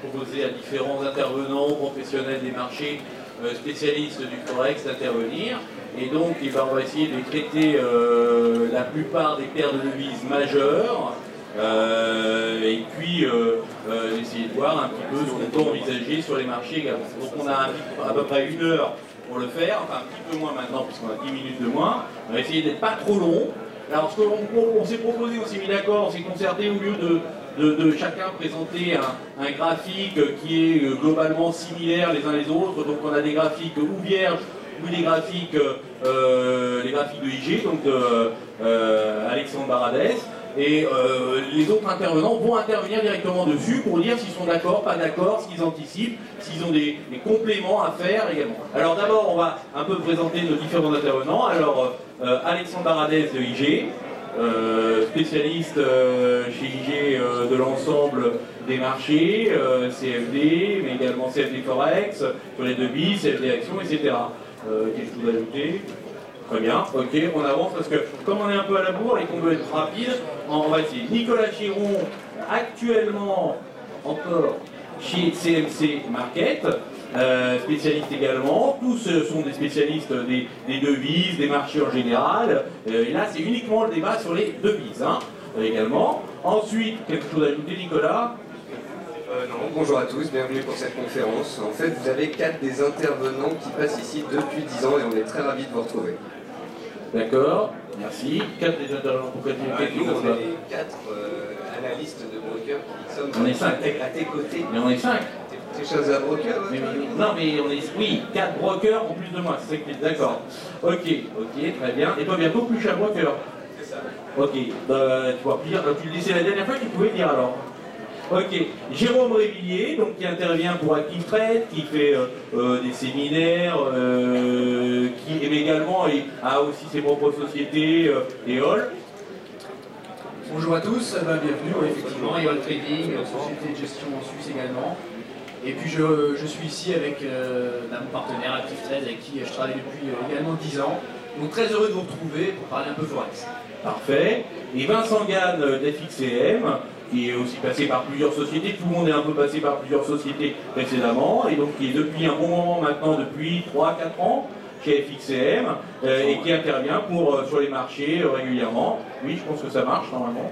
proposer à différents intervenants, professionnels des marchés, spécialistes du Forex d'intervenir. Et donc, on va essayer de traiter la plupart des paires de devises majeures. Et puis essayer de voir un petit peu ce qu'on peut envisager sur les marchés également. Donc on a à peu près 1 heure pour le faire, enfin un petit peu moins maintenant puisqu'on a 10 minutes de moins. On va essayer d'être pas trop long. Alors ce qu'on s'est proposé, on s'est mis d'accord, on s'est concerté au lieu de chacun présenter un graphique qui est globalement similaire les uns les autres. Donc on a des graphiques ou vierges ou les graphiques de IG, donc de Alexandre Baradès. Et les autres intervenants vont intervenir directement dessus pour dire s'ils sont d'accord, pas d'accord, ce qu'ils anticipent, s'ils ont des compléments à faire également. Alors d'abord, on va un peu présenter nos différents intervenants. Alors, Alexandre Baradès de IG, spécialiste chez IG de l'ensemble des marchés, CFD, mais également CFD Forex, sur les devises, CFD Actions, etc. Quelque chose à ajouter ? Très bien, ok, on avance parce que comme on est un peu à la bourre et qu'on veut être rapide, on va essayer. Nicolas Chiron, actuellement encore chez CMC Market, spécialiste également. Tous sont des spécialistes des devises, des marchés en général. Et là, c'est uniquement le débat sur les devises également. Ensuite, quelque chose à ajouter, Nicolas ? Non, bonjour à tous, bienvenue pour cette conférence. En fait, vous avez 4 des intervenants qui passent ici depuis 10 ans et on est très ravis de vous retrouver. D'accord, merci. 4 des intervenants pour Nous, on est les 4 analystes de brokers qui sommes on est 5. à tes côtés. Mais on est 5. T'es chez un broker non, mais on est, oui, 4 brokers en plus de moi, c'est ça que tu es d'accord. Ok, très bien. Et toi, bientôt plus cher broker. C'est ça. Ok, tu vas dire, tu le disais la dernière fois, tu pouvais dire alors. Ok, Jérôme Révillier, donc qui intervient pour Active Trade, qui fait des séminaires, qui également a aussi ses propres sociétés, EOL. Bonjour à tous, bienvenue, effectivement, EOL Trading, société de gestion en Suisse également. Et puis je suis ici avec mon partenaire Active Trade avec qui je travaille depuis également 10 ans. Donc très heureux de vous retrouver pour parler un peu Forex. Parfait. Et Vincent Gann d'FXCM, qui est aussi passé par plusieurs sociétés. Tout le monde est un peu passé par plusieurs sociétés précédemment, et donc qui est depuis un bon moment maintenant, depuis 3-4 ans, chez FXCM, et qui intervient sur les marchés régulièrement. Oui, je pense que ça marche normalement.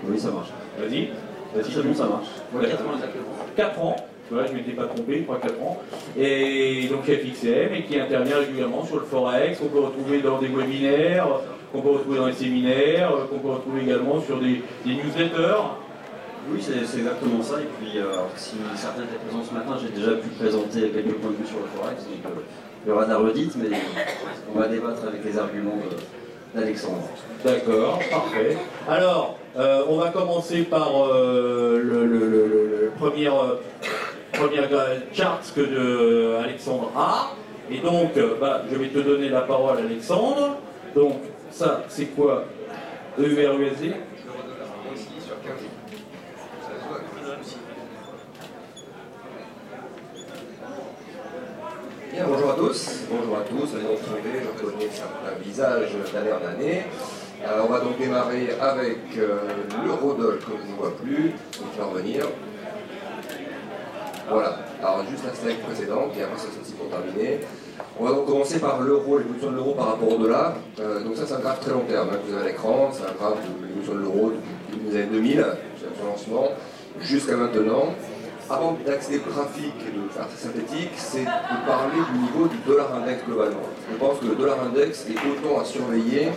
Oui, ça marche. Vas-y. C'est bon, ça marche. Ouais, 4 ans exactement. 4 ans. Voilà, je ne m'étais pas trompé, 3-4 ans. Et donc chez FXCM, et qui intervient régulièrement sur le Forex, qu'on peut retrouver dans des webinaires, qu'on peut retrouver dans les séminaires, qu'on peut retrouver également sur des newsletters. Oui, c'est exactement ça. Et puis, si certains étaient présents ce matin, j'ai déjà pu présenter quelques points de vue sur le Forex. Donc, il y aura de la redite, mais on va débattre avec les arguments d'Alexandre. D'accord, parfait. Alors, on va commencer par le premier chart que Alexandre a. Et donc, je vais te donner la parole, Alexandre. Donc, ça, c'est quoi? EUR-USD. Bien, bonjour à tous. Bonjour à tous. On est retrouvés, je connais certains visages d'année en année. On va donc démarrer avec l'eurodoll que je ne vois plus. Donc, il va revenir. Voilà. Alors, juste la slide précédente, et après, ça c'est aussi pour terminer. On va donc commencer par l'euro, l'évolution de l'euro par rapport au dollar. Donc, ça, c'est un graphe très long terme que vous avez à l'écran. C'est un graphe de l'évolution de l'euro depuis les années 2000, son lancement, jusqu'à maintenant. Avant d'accéder au graphique et de faire très synthétique, c'est de parler du niveau du dollar index globalement. Je pense que le dollar index est autant à surveiller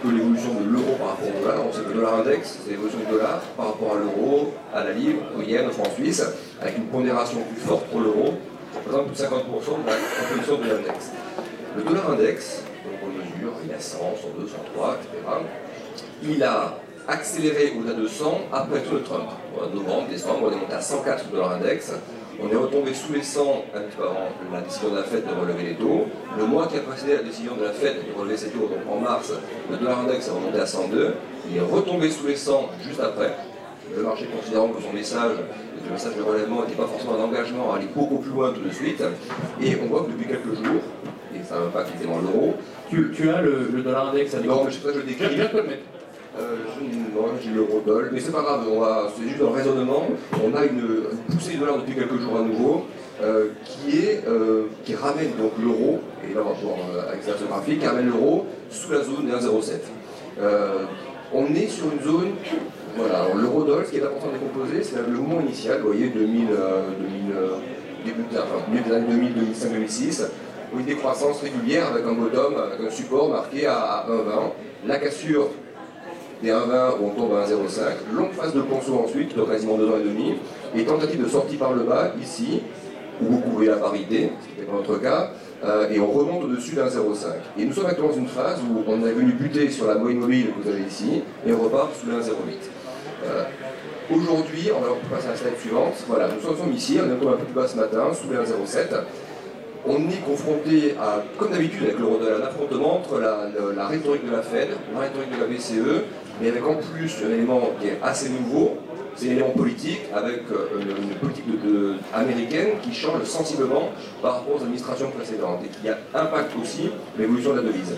que l'évolution de l'euro par rapport au dollar. On sait que le dollar index, c'est l'évolution du dollar par rapport à l'euro, à la livre, au yen, au franc suisse, avec une pondération plus forte pour l'euro, qui représente plus de 50% de la composition de l'index. Le dollar index, donc on mesure, il a 100, 102, 103, etc. Il a accéléré au-delà de 100 après tout le Trump. En novembre, décembre, on est monté à 104 $ index. On est retombé sous les 100 un petit peu avant la décision de la Fed de relever les taux. Le mois qui a précédé la décision de la Fed de relever ses taux, donc en mars, le dollar index est remonté à 102. Il est retombé sous les 100 juste après. Le marché considérant que son message, le message de relèvement n'était pas forcément un engagement à aller beaucoup plus loin tout de suite. Et on voit que depuis quelques jours, et ça impacte évidemment l'euro. Tu as le dollar index avec non, mais je sais pas, je le décris. Je viens de te le mettre. Non, j'ai l'eurodoll, mais c'est pas grave, c'est juste un raisonnement. On a une poussée du dollar depuis quelques jours à nouveau, qui ramène donc l'euro, et là on va pouvoir avec cette graphique, qui ramène l'euro sous la zone des 1,07. On est sur une zone, voilà, l'eurodoll, ce qui est important de décomposer, c'est le mouvement initial, vous voyez, début des années 2000, 2005, 2006, où une décroissance régulière avec un bottom, avec un support marqué à 1,20, la cassure des 1,20 où on tombe à 1,05, longue phase de ponceau ensuite, donc quasiment 2 ans et demi, et tentative de sortie par le bas, ici, où vous couvrez la parité, ce qui n'est pas notre cas, et on remonte au-dessus d'un 0,5. Et nous sommes actuellement dans une phase où on est venu buter sur la moyenne mobile que vous avez ici, et on repart sous le 1,08. Aujourd'hui, on va passer à la slide suivante, voilà, nous sommes ici, on est encore un peu plus bas ce matin, sous le 1,07. On est confronté à, comme d'habitude avec l'eurodoll, un affrontement entre la rhétorique de la Fed, la rhétorique de la BCE, mais avec en plus un élément qui est assez nouveau, c'est l'élément politique, avec une politique américaine qui change sensiblement par rapport aux administrations précédentes et qui a impact aussi l'évolution de la devise.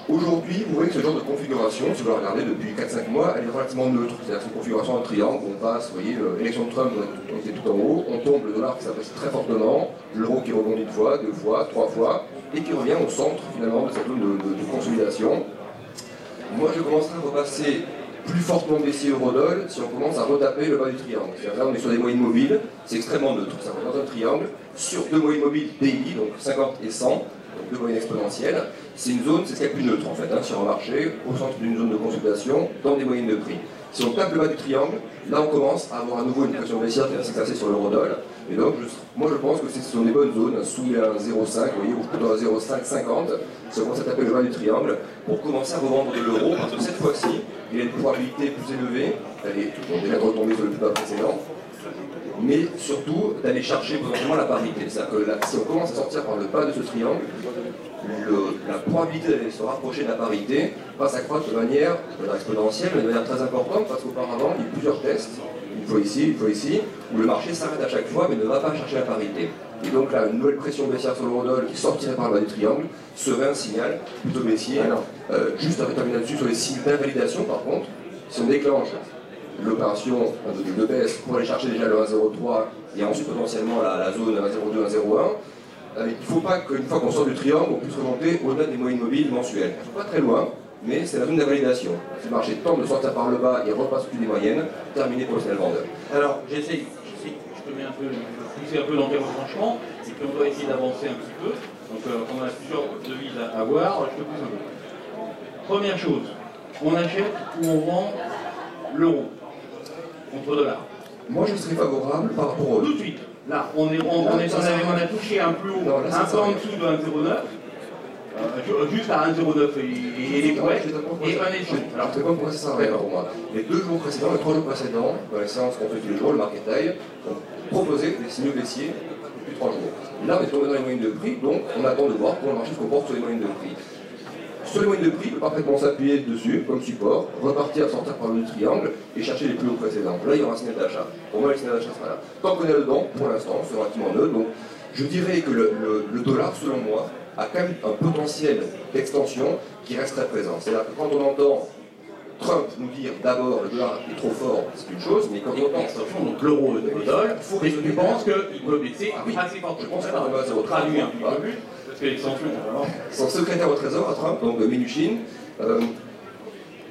Aujourd'hui, vous voyez que ce genre de configuration, si vous la regardez depuis 4-5 mois, elle est relativement neutre. C'est-à-dire que c'est une configuration en triangle, on passe, vous voyez, l'élection de Trump, on était tout en haut, on tombe, le dollar qui s'apprécie très fortement, l'euro qui rebondit une fois, 2 fois, 3 fois, et qui revient au centre finalement de cette zone de consolidation. Moi, je commencerai à repasser plus fortement baissier eurodoll si on commence à retaper le bas du triangle. C'est-à-dire là, on est sur des moyennes mobiles, c'est extrêmement neutre. Ça représente un triangle sur 2 moyennes mobiles daily, donc 50 et 100, donc 2 moyennes exponentielles. C'est une zone, c'est ce qu'il y a plus neutre en fait, sur un marché, au centre d'une zone de consolidation, dans des moyennes de prix. Si on tape le bas du triangle, là on commence à avoir à nouveau une pression baissière qui va s'exercer sur l'eurodoll. Et donc, moi je pense que ce sont des bonnes zones, sous un 0,5, vous voyez, ou plutôt un 0,550, si on commence à taper le bas du triangle, pour commencer à revendre de l'euro, parce que cette fois-ci, il y a une probabilité plus élevée, elle est toujours déjà de retomber sur le plus bas précédent, mais surtout d'aller chercher potentiellement la parité. C'est-à-dire que là, si on commence à sortir par le bas de ce triangle, la probabilité d'aller se rapprocher de la parité va s'accroître de manière exponentielle, mais de manière très importante, parce qu'auparavant, il y a eu plusieurs tests, une fois ici, où le marché s'arrête à chaque fois, mais ne va pas chercher la parité. Et donc là, une nouvelle pression baissière sur l'eurodoll qui sortirait par le bas du triangle serait un signal plutôt baissier. Juste à terminer là-dessus, sur les signes d'invalidation, par contre, si on déclenche l'opération de baisse pour aller chercher déjà le 1,03 et ensuite potentiellement la zone 1,02, 1,01, il ne faut pas qu'une fois qu'on sort du triangle, on puisse remonter au-delà des moyennes mobiles mensuelles. Pas très loin, mais c'est la zone d'invalidation. Si le marché tente de sortir par le bas et repasse plus des moyennes, terminé pour le signal vendeur. Alors, j'essaye, je te mets un peu, pousser un peu dans tes retranchements, et puis on doit essayer d'avancer un petit peu. Donc, on a plusieurs devises à voir, je te pousse un peu. Première chose, on achète ou on vend l'euro contre dollar. Moi, je serais favorable par rapport au... Tout de suite. Là, on a touché un plus haut, un peu en dessous de 1,09, juste à 1,09 et les poètes, et un échange. Alors, c'est pas pourquoi ça sert à rien pour moi. Les 2 jours précédents, les 3 jours précédents, dans les séances qu'on fait tous les jours, le market taille, on proposait des signaux baissiers depuis 3 jours. Là, on est tombé dans les moyennes de prix, donc on attend de voir comment le marché se comporte sur les moyennes de prix. Sur les moyennes de prix, il peut parfaitement s'appuyer dessus comme support, repartir, sortir par le triangle et chercher les plus hauts précédents. Là, il y aura un signal d'achat. Pour moi, le signal d'achat sera là. Tant qu'on est dedans, pour l'instant, c'est relativement neutre. Donc, je dirais que le dollar, selon moi, a quand même un potentiel d'extension qui reste très présent. C'est-à-dire que quand on entend Trump nous dire d'abord le dollar est trop fort, c'est une chose, mais quand on entend extension, donc l'euro et le dollar, tu penses qu'il peut baisser assez fort. Je pense que ça va traduire un petit peu plus. Parce que l'extension, son secrétaire au Trésor à Trump, donc Mnuchin,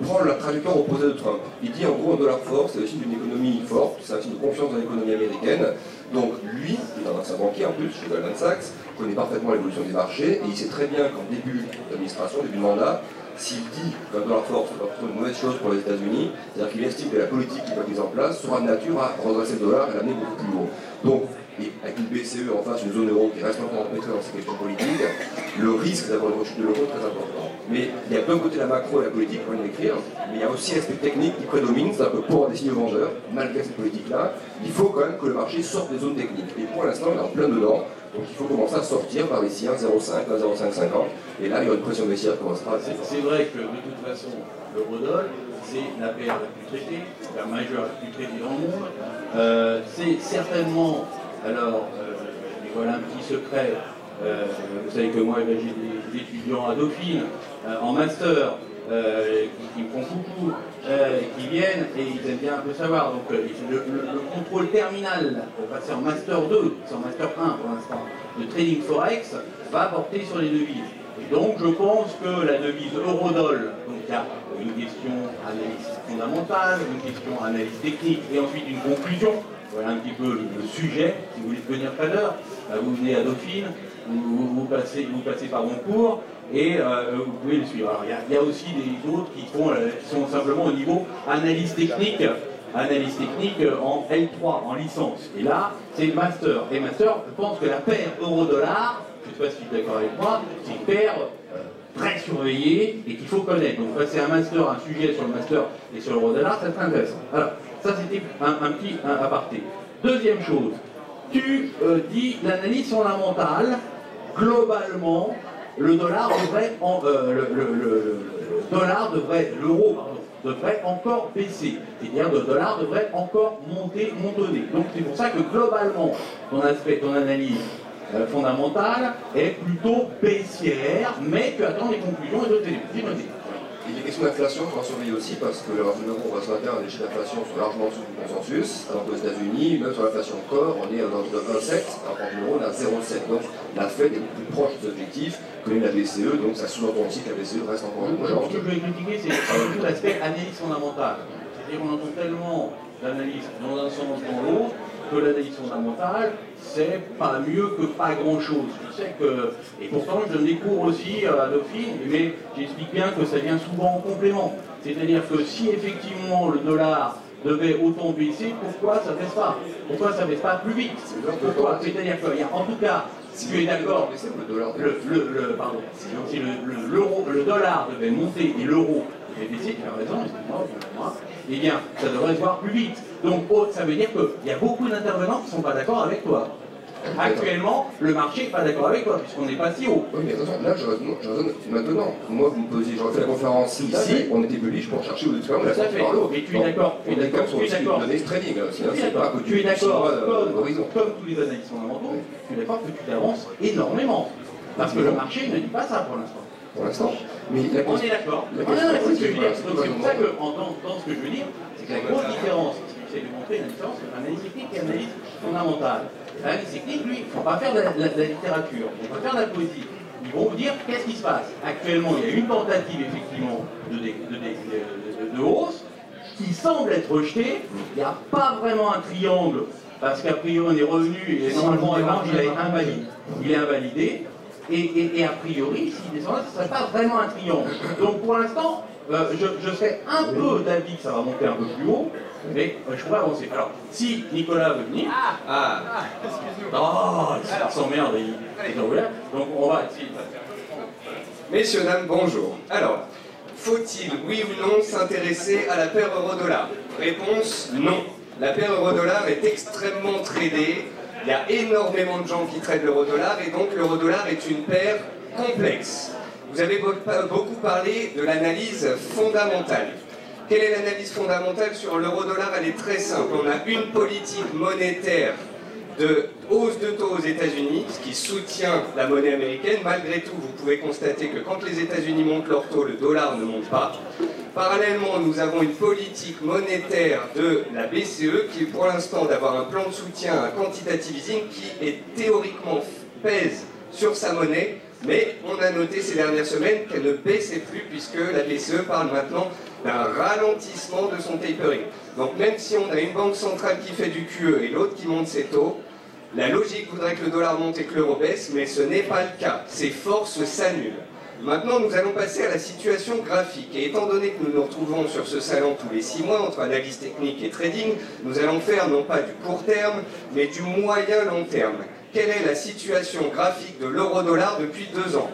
prend la trajectoire opposée de Trump. Il dit en gros un dollar fort, c'est le signe d'une économie forte, c'est un signe de confiance dans l'économie américaine. Donc lui, il est un ancien banquier en plus, chez Goldman Sachs, connaît parfaitement l'évolution des marchés, et il sait très bien qu'en début d'administration, début de mandat, s'il dit qu'un dollar fort, c'est pas plutôt une mauvaise chose pour les États-Unis, c'est-à-dire qu'il estime que la politique qu'il va mettre en place sera de nature à redresser le dollar et l'amener beaucoup plus haut. Donc, et avec une BCE en face, une zone euro qui reste encore empêtrée dans ces questions politiques, le risque d'avoir une rechute de l'euro est très important. Mais il y a d'un côté la macro et la politique, on va l'écrire, mais il y a aussi l'aspect technique qui prédomine, c'est-à-dire que pour avoir des signaux vendeurs, malgré cette politique-là, il faut quand même que le marché sorte des zones techniques. Et pour l'instant, il est en plein dedans, donc il faut commencer à sortir par ici 1,05, 1,0550, et là il y aura une pression baissière qui commencera. C'est vrai que de toute façon, l'eurodoll, c'est la paire la plus traitée, la majeure la plus traitée dans le monde. C'est certainement, alors, je dévoile un petit secret, vous savez que moi j'ai des étudiants à Dauphine en master, qui me font coucou, qui viennent et ils aiment bien un peu savoir. Donc le contrôle terminal pour passer en Master 2, c'est en Master 1 pour l'instant, de Trading Forex, va porter sur les devises. Et donc je pense que la devise Eurodoll, donc il y a une question analyse fondamentale, une question analyse technique et ensuite une conclusion. Voilà un petit peu le sujet. Si vous voulez devenir trader, vous venez à Dauphine, vous passez par mon cours et vous pouvez le suivre. Alors il y a aussi d'autres qui sont simplement au niveau analyse technique en L3, en licence. Et là, c'est master. Et master, je pense que la paire euro-dollar, je ne sais pas si tu es d'accord avec moi, c'est une paire très surveillée et qu'il faut connaître. Donc passer un master, un sujet sur le master et sur l'euro-dollar, ça serait intéressant. Alors, ça c'était un petit aparté. Deuxième chose, tu dis l'analyse fondamentale, globalement, l'euro devrait encore baisser. C'est-à-dire le dollar devrait encore monter. Donc c'est pour ça que globalement, ton analyse fondamentale est plutôt baissière, mais tu attends les conclusions et d'autres éléments. Et les questions d'inflation, il faudra surveiller aussi parce que la zone euro, ce matin, les chiffres d'inflation sont largement en dessous du consensus, alors qu'aux États-Unis, même sur l'inflation corps, on est dans 1,7, alors qu'en euro, on est à 0,7. Donc la Fed est plus proche des objectifs que la BCE, donc ça sous-entend aussi que la BCE reste encore une Ce que je vais critiquer, c'est surtout l'aspect analyse fondamentale. C'est-à-dire qu'on entend tellement d'analyse dans un sens dans l'autre que l'analyse fondamentale, c'est pas mieux que pas grand-chose. Je sais que, et pourtant je donne des cours aussi à Dauphine, mais j'explique bien que ça vient souvent en complément. C'est-à-dire que si effectivement le dollar devait autant baisser, pourquoi ça ne baisse pas? Pourquoi ça ne baisse pas plus vite? Pourquoi? C'est-à-dire qu'il y a, en tout cas, si tu es d'accord, si le dollar devait monter et l'euro devait baisser, tu as raison, excuse-moi, eh bien, ça devrait se voir plus vite. Donc, ça veut dire qu'il y a beaucoup d'intervenants qui ne sont pas d'accord avec toi. Actuellement, le marché n'est pas d'accord avec toi, puisqu'on n'est pas si haut. Oui, mais attention, là, je raisonne maintenant. Moi, vous me posiez, j'aurais fait la conférence ici, on était bullish pour chercher où l'expérience, tout à fait. Mais tu es d'accord, tu es d'accord, tu es d'accord. Trading, tu es d'accord, comme tous les analystes fondamentaux, tu es d'accord que tu t'avances énormément. Parce que le marché ne dit pas ça pour l'instant. Pour l'instant. Mais on est d'accord. C'est ce que je veux dire. Donc c'est pour ça que, dans ce que je veux dire, c'est que la grosse différence, c'est de montrer la différence entre analyse technique et analyse fondamentale. L'analyse technique, lui, il ne faut pas faire de la littérature, il ne faut pas faire de la poésie. Ils vont vous dire qu'est-ce qui se passe. Actuellement, il y a une tentative, effectivement, de hausse qui semble être rejetée. Il n'y a pas vraiment un triangle, parce qu'a priori, on est revenu, et normalement, il est invalidé. Et a priori, s'il descendait, ce ne serait pas vraiment un triangle. Donc pour l'instant, je serais un peu d'avis que ça va monter un peu plus haut, mais je pourrais avancer. Alors, si Nicolas veut venir... il s'emmerde, il est ouvert. Donc on va... Messieurs, dames, bonjour. Alors, faut-il, oui ou non, s'intéresser à la paire euro-dollar? Réponse, non. La paire euro-dollar est extrêmement tradée. Il y a énormément de gens qui tradent l'euro-dollar et donc l'euro-dollar est une paire complexe. Vous avez beaucoup parlé de l'analyse fondamentale. Quelle est l'analyse fondamentale sur l'euro-dollar? Elle est très simple. On a une politique monétaire de hausse de taux aux États-Unis, ce qui soutient la monnaie américaine. Malgré tout, vous pouvez constater que quand les États-Unis montent leur taux, le dollar ne monte pas. Parallèlement, nous avons une politique monétaire de la BCE qui est pour l'instant d'avoir un plan de soutien, un quantitative easing qui est théoriquement pèse sur sa monnaie, mais on a noté ces dernières semaines qu'elle ne baissait plus puisque la BCE parle maintenant d'un ralentissement de son tapering. Donc même si on a une banque centrale qui fait du QE et l'autre qui monte ses taux, la logique voudrait que le dollar monte et que l'euro baisse, mais ce n'est pas le cas. Ces forces s'annulent. Maintenant, nous allons passer à la situation graphique. Et étant donné que nous nous retrouvons sur ce salon tous les 6 mois, entre analyse technique et trading, nous allons faire non pas du court terme, mais du moyen-long terme. Quelle est la situation graphique de l'euro-dollar depuis 2 ans?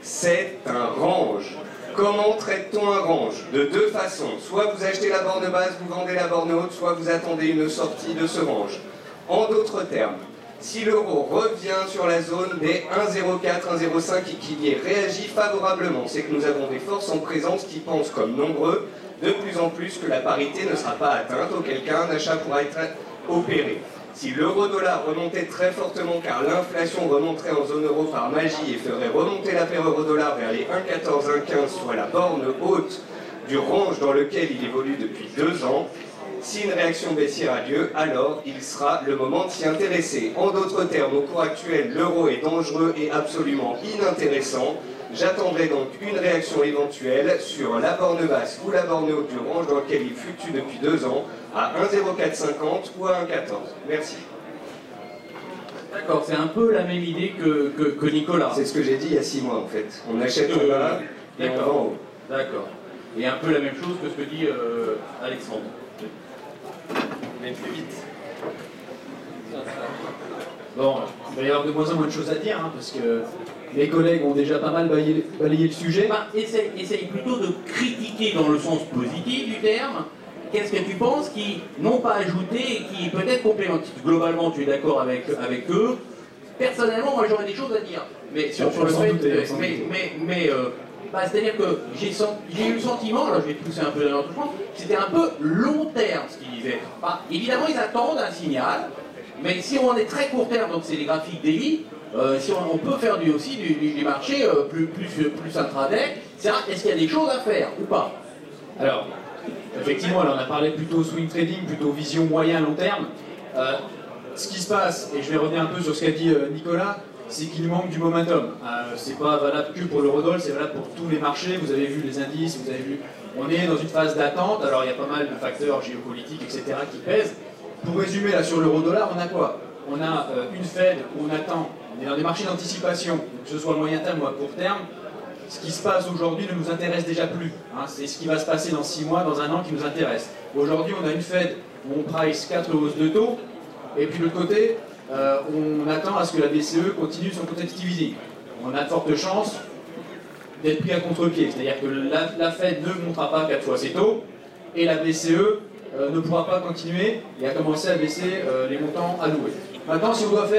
C'est un range. Comment traite-t-on un range? De 2 façons. Soit vous achetez la borne basse, vous vendez la borne haute, soit vous attendez une sortie de ce range. En d'autres termes, si l'euro revient sur la zone des 1,04, 1,05 et qu'il y ait réagi favorablement, c'est que nous avons des forces en présence qui pensent, comme nombreux, de plus en plus que la parité ne sera pas atteinte, auquel cas un achat pourra être opéré. Si l'euro-dollar remontait très fortement car l'inflation remonterait en zone euro par magie et ferait remonter la paire euro-dollar vers les 1,14, 1,15, soit la borne haute du range dans lequel il évolue depuis 2 ans, si une réaction baissière a lieu, alors il sera le moment de s'y intéresser. En d'autres termes, au cours actuel, l'euro est dangereux et absolument inintéressant. J'attendrai donc une réaction éventuelle sur la borne basse ou la borne haute du range dans lequel il fluctue depuis 2 ans à 1,0450 ou à 1,14. Merci. D'accord, c'est un peu la même idée que Nicolas. C'est ce que j'ai dit il y a 6 mois en fait. On achète en bas et on vend en haut. D'accord. Et un peu la même chose que ce que dit Alexandre. Mais plus vite. Bon, il va y avoir de moins en moins de choses à dire, hein, parce que mes collègues ont déjà pas mal balayé le sujet. Enfin, essaye plutôt de critiquer dans le sens positif du terme. Qu'est-ce que tu penses qui n'ont pas ajouté et qui peut-être complémentent? Globalement, tu es d'accord avec eux. Personnellement, moi j'aurais des choses à dire. Mais sur le fait, c'est-à-dire que j'ai eu le sentiment, alors je vais te pousser un peu dans l'autre sens, c'était un peu long terme ce qu'ils disaient. Enfin, évidemment, ils attendent un signal, mais si on est très court terme, donc c'est les graphiques daily, si on peut faire aussi du marché plus intraday, est-ce qu'il y a des choses à faire ou pas? Alors, effectivement, on a parlé plutôt swing trading, plutôt vision moyen-long terme. Ce qui se passe, et je vais revenir un peu sur ce qu'a dit Nicolas, c'est qu'il manque du momentum. C'est pas valable que pour l'eurodoll, c'est valable pour tous les marchés. Vous avez vu les indices, vous avez vu, on est dans une phase d'attente. Alors il y a pas mal de facteurs géopolitiques, etc. qui pèsent. Pour résumer, là sur l'euro-dollar, on a quoi? On a une Fed où on attend, on est dans des marchés d'anticipation, que ce soit à moyen terme ou à court terme. Ce qui se passe aujourd'hui ne nous intéresse déjà plus. Hein. C'est ce qui va se passer dans 6 mois, dans 1 an qui nous intéresse. Aujourd'hui, on a une Fed où on price 4 hausses de taux, et puis de l'autre côté, on attend à ce que la BCE continue son quantitative easing. On a de fortes chances d'être pris à contre-pied, c'est-à-dire que la Fed ne montera pas 4 fois ses taux, et la BCE ne pourra pas continuer et a commencé à baisser les montants alloués. Maintenant, si on doit faire